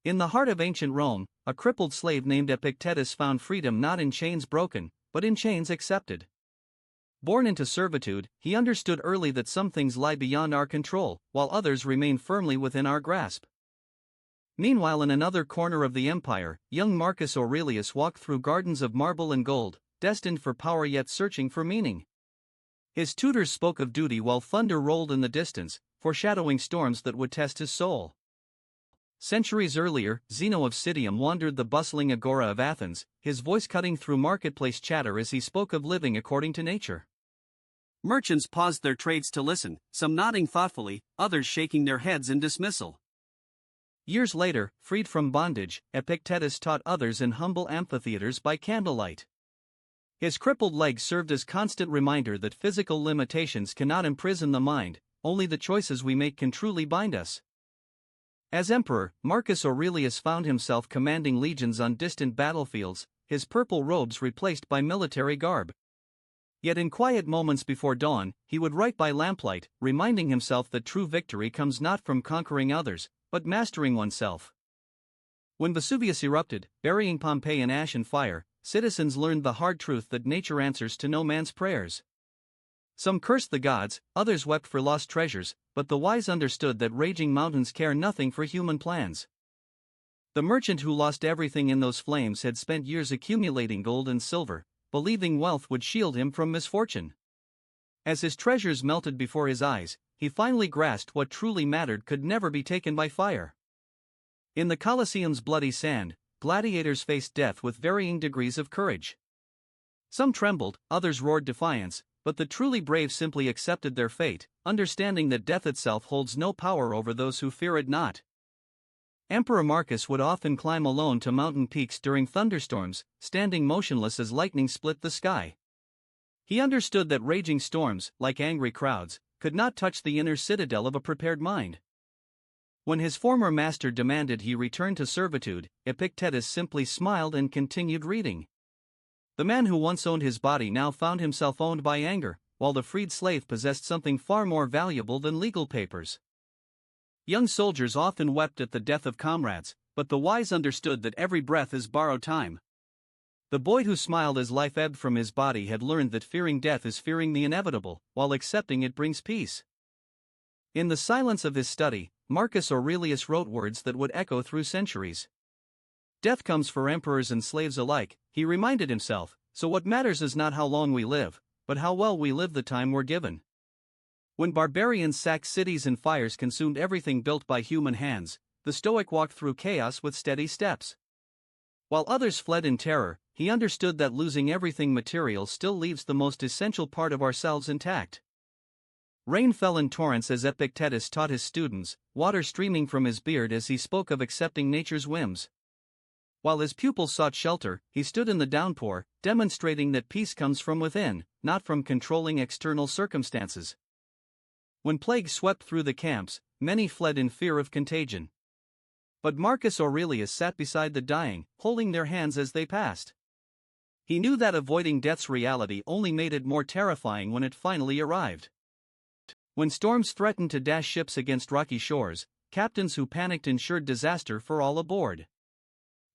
In the heart of ancient Rome, a crippled slave named Epictetus found freedom not in chains broken, but in chains accepted. Born into servitude, he understood early that some things lie beyond our control, while others remain firmly within our grasp. Meanwhile, in another corner of the empire, young Marcus Aurelius walked through gardens of marble and gold, destined for power yet searching for meaning. His tutors spoke of duty while thunder rolled in the distance, foreshadowing storms that would test his soul. Centuries earlier, Zeno of Citium wandered the bustling agora of Athens, his voice cutting through marketplace chatter as he spoke of living according to nature. Merchants paused their trades to listen, some nodding thoughtfully, others shaking their heads in dismissal. Years later, freed from bondage, Epictetus taught others in humble amphitheaters by candlelight. His crippled legs served as constant reminder that physical limitations cannot imprison the mind, only the choices we make can truly bind us. As emperor, Marcus Aurelius found himself commanding legions on distant battlefields, his purple robes replaced by military garb. Yet in quiet moments before dawn, he would write by lamplight, reminding himself that true victory comes not from conquering others, but mastering oneself. When Vesuvius erupted, burying Pompeii in ash and fire, citizens learned the hard truth that nature answers to no man's prayers. Some cursed the gods, others wept for lost treasures, but the wise understood that raging mountains care nothing for human plans. The merchant who lost everything in those flames had spent years accumulating gold and silver, believing wealth would shield him from misfortune. As his treasures melted before his eyes, he finally grasped what truly mattered could never be taken by fire. In the Colosseum's bloody sand, gladiators faced death with varying degrees of courage. Some trembled, others roared defiance, but the truly brave simply accepted their fate, understanding that death itself holds no power over those who fear it not. Emperor Marcus would often climb alone to mountain peaks during thunderstorms, standing motionless as lightning split the sky. He understood that raging storms, like angry crowds, could not touch the inner citadel of a prepared mind. When his former master demanded he return to servitude, Epictetus simply smiled and continued reading. The man who once owned his body now found himself owned by anger, while the freed slave possessed something far more valuable than legal papers. Young soldiers often wept at the death of comrades, but the wise understood that every breath is borrowed time. The boy who smiled as life ebbed from his body had learned that fearing death is fearing the inevitable, while accepting it brings peace. In the silence of his study, Marcus Aurelius wrote words that would echo through centuries. Death comes for emperors and slaves alike, he reminded himself, so what matters is not how long we live, but how well we live the time we're given. When barbarians sacked cities and fires consumed everything built by human hands, the Stoic walked through chaos with steady steps. While others fled in terror, he understood that losing everything material still leaves the most essential part of ourselves intact. Rain fell in torrents as Epictetus taught his students, water streaming from his beard as he spoke of accepting nature's whims. While his pupils sought shelter, he stood in the downpour, demonstrating that peace comes from within, not from controlling external circumstances. When plague swept through the camps, many fled in fear of contagion. But Marcus Aurelius sat beside the dying, holding their hands as they passed. He knew that avoiding death's reality only made it more terrifying when it finally arrived. When storms threatened to dash ships against rocky shores, captains who panicked ensured disaster for all aboard.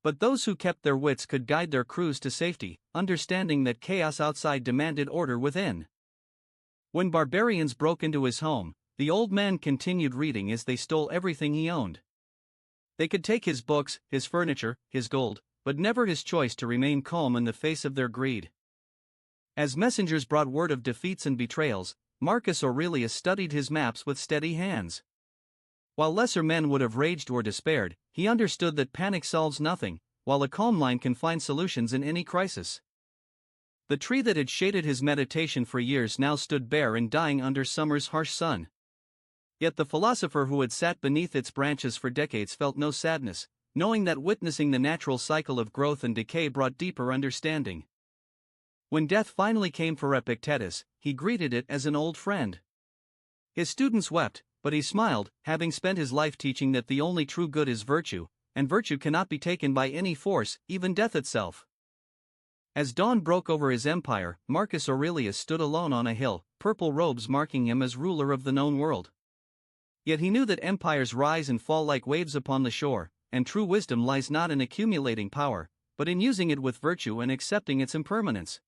But those who kept their wits could guide their crews to safety, understanding that chaos outside demanded order within. When barbarians broke into his home, the old man continued reading as they stole everything he owned. They could take his books, his furniture, his gold, but never his choice to remain calm in the face of their greed. As messengers brought word of defeats and betrayals, Marcus Aurelius studied his maps with steady hands. While lesser men would have raged or despaired, he understood that panic solves nothing, while a calm mind can find solutions in any crisis. The tree that had shaded his meditation for years now stood bare and dying under summer's harsh sun. Yet the philosopher who had sat beneath its branches for decades felt no sadness, knowing that witnessing the natural cycle of growth and decay brought deeper understanding. When death finally came for Epictetus, he greeted it as an old friend. His students wept, but he smiled, having spent his life teaching that the only true good is virtue, and virtue cannot be taken by any force, even death itself. As dawn broke over his empire, Marcus Aurelius stood alone on a hill, purple robes marking him as ruler of the known world. Yet he knew that empires rise and fall like waves upon the shore, and true wisdom lies not in accumulating power, but in using it with virtue and accepting its impermanence.